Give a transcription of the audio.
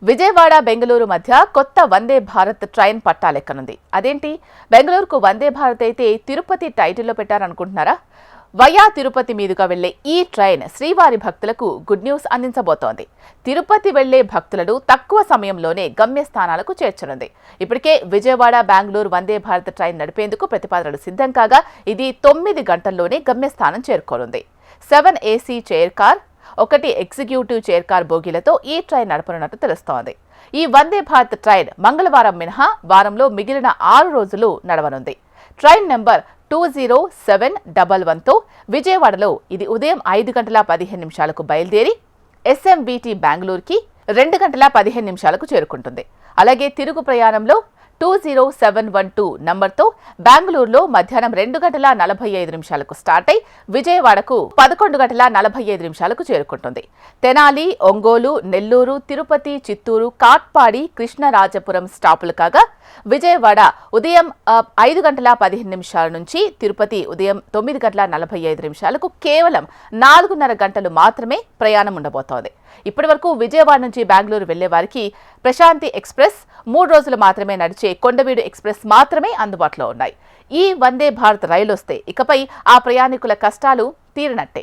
విజయవాడ బెంగళూరు మధ్య కొత్త వందే భారత్ ట్రైన్ పట్టాలెక్కనుంది. అదేంటి, బెంగళూరుకు వందే భారత్ అయితే తిరుపతి టైటిల్లో పెట్టారనుకుంటున్నారా? వయా తిరుపతి మీదుగా వెళ్లే ఈ ట్రైన్ శ్రీవారి భక్తులకు గుడ్ న్యూస్ అందించబోతోంది. తిరుపతి వెళ్లే భక్తులను తక్కువ సమయంలోనే గమ్యస్థానాలకు చేర్చనుంది. ఇప్పటికే విజయవాడ బెంగళూరు వందే భారత్ ట్రైన్ నడిపేందుకు ప్రతిపాదనలు సిద్ధం కాగా ఇది 9 గంటల్లోనే గమ్యస్థానం చేరుకోనుంది. 7 AC chair car, 1 executive chair car బోగీలతో ఈ ట్రైన్ నడపనున్నట్టు తెలుస్తోంది. ఈ వందే భారత్ ట్రైన్ మంగళవారం మినహా వారంలో మిగిలిన 6 రోజులు నడవనుంది. ట్రైన్ నెంబర్ 20711తో విజయవాడలో ఇది ఉదయం 5 గంటల 15 నిమిషాలకు బయలుదేరి SMBT బెంగళూరుకి 2 గంటల 15 నిమిషాలకు చేరుకుంటుంది. అలాగే తిరుగు ప్రయాణంలో 20712 నంబర్తో బెంగళూరులో మధ్యాహ్నం 2 గంటల 45 నిమిషాలకు స్టార్ట్ అయి విజయవాడకు 11 గంటల 45 నిమిషాలకు చేరుకుంటుంది. తెనాలి, ఒంగోలు, నెల్లూరు, తిరుపతి, చిత్తూరు, కాట్పాడి, కృష్ణరాజపురం స్టాపులు కాగా విజయవాడ ఉదయం 5 గంటల 15 నిమిషాల నుంచి తిరుపతి ఉదయం 9 గంటల 45 నిమిషాలకు కేవలం 4.5 గంటలు మాత్రమే ప్రయాణం ఉండబోతోంది. ఇప్పటి వరకు విజయవాడ నుంచి బెంగళూరు వెళ్లే వారికి ప్రశాంతి ఎక్స్ప్రెస్, 3 రోజులు మాత్రమే నడిచే కొండవీడు ఎక్స్ప్రెస్ మాత్రమే అందుబాటులో ఉన్నాయి. ఈ వందే భారత్ రైలు వస్తే ఇకపై ఆ ప్రయాణికుల కష్టాలు తీరినట్టే.